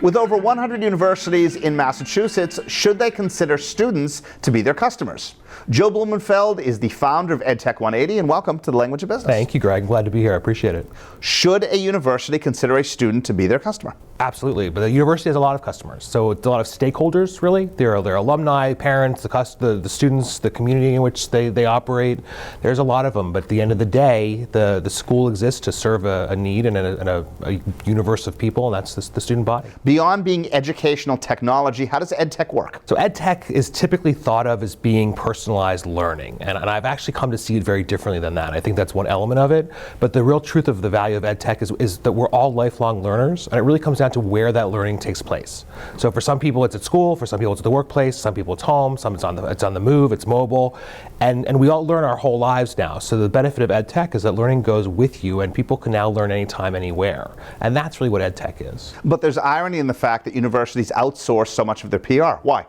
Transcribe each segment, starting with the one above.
With over 100 universities in Massachusetts, should they consider students to be their customers? Joe Blumenfeld is the founder of EdTech 180, and welcome to the Language of Business. Thank you, Greg. Glad to be here. I appreciate it. Should a university consider a student to be their customer? Absolutely, but the university has a lot of customers, so it's a lot of stakeholders, really. There are their alumni, parents, the students, the community in which they operate. There's a lot of them, but at the end of the day, the school exists to serve a need and a universe of people, and that's the student body. Beyond being educational technology, how does EdTech work? So EdTech is typically thought of as being personalized learning, and I've actually come to see it very differently than that. I think that's one element of it, but the real truth of the value of EdTech is that we're all lifelong learners, and it really comes down to where that learning takes place. So for some people it's at school, for some people it's at the workplace, some people it's home, some it's on the move, it's mobile, and we all learn our whole lives now. So the benefit of EdTech is that learning goes with you, and people can now learn anytime, anywhere, and that's really what EdTech is. But there's irony in the fact that universities outsource so much of their PR. Why?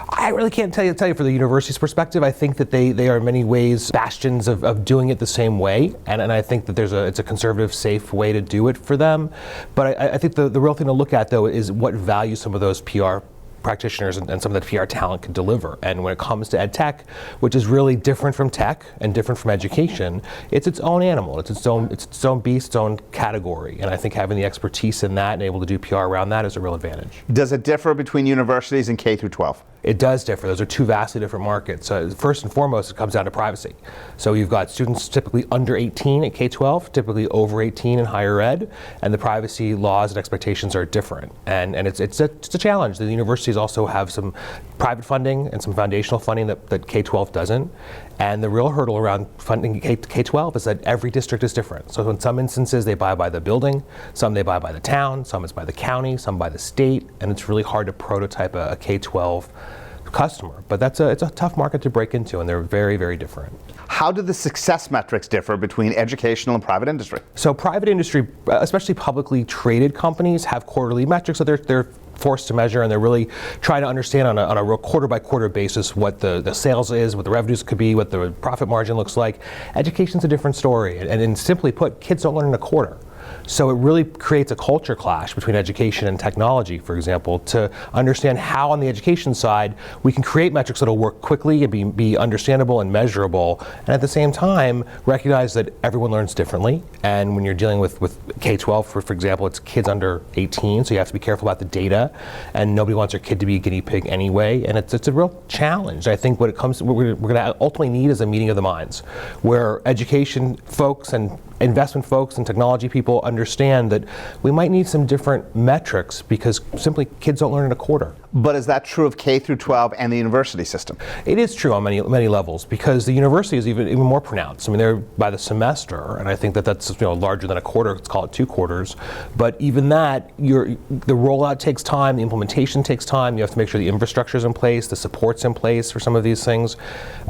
I really can't tell you from the university's perspective. I think that they are in many ways bastions of doing it the same way, and I think that it's a conservative, safe way to do it for them. But I think the real thing to look at, though, is what value some of those PR practitioners and some of the PR talent can deliver. And when it comes to EdTech, which is really different from tech and different from education, it's its own animal. It's its own beast, its own category. And I think having the expertise in that and able to do PR around that is a real advantage. Does it differ between universities and K through 12? It does differ. Those are two vastly different markets. First and foremost, it comes down to privacy. So you've got students typically under 18 at K-12, typically over 18 in higher ed, and the privacy laws and expectations are different. And it's a challenge. The universities also have some private funding and some foundational funding that K-12 doesn't. And the real hurdle around funding K-12 is that every district is different. So in some instances, they buy by the building, some they buy by the town, some it's by the county, some by the state, and it's really hard to prototype a K-12 customer. But it's a tough market to break into, and they're very, very different. How do the success metrics differ between educational and private industry? So private industry, especially publicly traded companies, have quarterly metrics that they're forced to measure, and they're really trying to understand on a real quarter-by-quarter basis what the sales is, what the revenues could be, what the profit margin looks like. Education's a different story, and simply put, kids don't learn in a quarter. So it really creates a culture clash between education and technology, for example, to understand how on the education side we can create metrics that'll work quickly and be understandable and measurable, and at the same time recognize that everyone learns differently. And when you're dealing with K-12, for example, it's kids under 18, so you have to be careful about the data, and nobody wants their kid to be a guinea pig anyway, and it's a real challenge. I think what we're going to ultimately need is a meeting of the minds, where education folks and investment folks and technology people understand that we might need some different metrics because simply kids don't learn in a quarter. But is that true of K through 12 and the university system? It is true on many levels, because the university is even more pronounced. I mean, they're by the semester, and I think that's larger than a quarter. Let's call it 2 quarters. But even that, the rollout takes time, the implementation takes time. You have to make sure the infrastructure is in place, the support's in place for some of these things.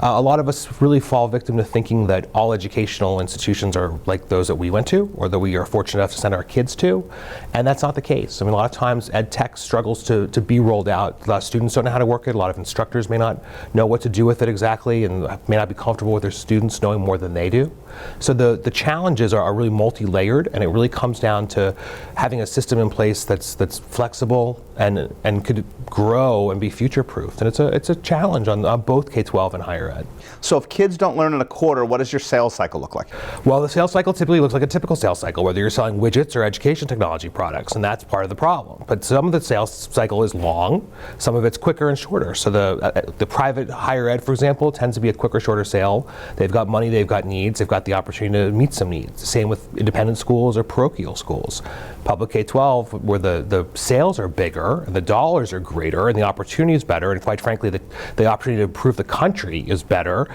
A lot of us really fall victim to thinking that all educational institutions are like those that we went to, or that we are fortunate enough to send our kids to, and that's not the case. I mean, a lot of times EdTech struggles to be rolled out. A lot of students don't know how to work it. A lot of instructors may not know what to do with it exactly, and may not be comfortable with their students knowing more than they do. So the challenges are really multi-layered, and it really comes down to having a system in place that's flexible and could grow and be future-proofed. And it's a challenge on both K-12 and higher ed. So if kids don't learn in a quarter, what does your sales cycle look like? Well, the sales cycle typically looks like a typical sales cycle, whether you're selling widgets or education technology products, and that's part of the problem. But some of the sales cycle is long, some of it's quicker and shorter. So the private higher ed, for example, tends to be a quicker, shorter sale. They've got money, they've got needs, they've got the opportunity to meet some needs. Same with independent schools or parochial schools. Public K-12, where the sales are bigger, and the dollars are greater, and the opportunity is better, and quite frankly, the opportunity to improve the country is better,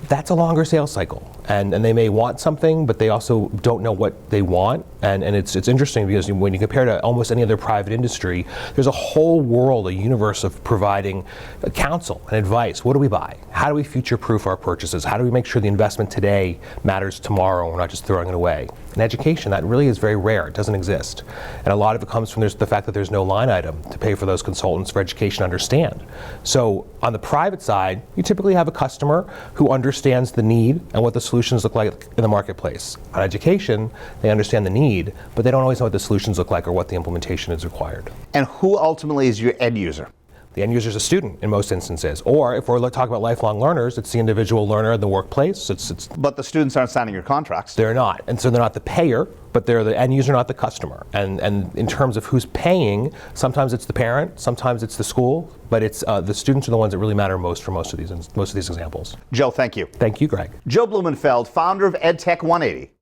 that's a longer sales cycle. And they may want something, but they also don't know what they want. And it's interesting because when you compare to almost any other private industry, there's a whole world, a universe of providing counsel and advice. What do we buy? How do we future-proof our purchases? How do we make sure the investment today matters tomorrow and we're not just throwing it away? In education, that really is very rare. It doesn't exist. And a lot of it comes from the fact that there's no line item to pay for those consultants for education to understand. So on the private side, you typically have a customer who understands the need and what the solution solutions look like in the marketplace. On education, they understand the need, but they don't always know what the solutions look like or what the implementation is required. And who ultimately is your end user? The end user is a student in most instances. Or if we're talking about lifelong learners, it's the individual learner in the workplace. But the students aren't signing your contracts. They're not. And so they're not the payer, but they're the end user, not the customer. And in terms of who's paying, sometimes it's the parent, sometimes it's the school, but it's the students are the ones that really matter most for most of these examples. Joe, thank you. Thank you, Greg. Joe Blumenfeld, founder of EdTech 180.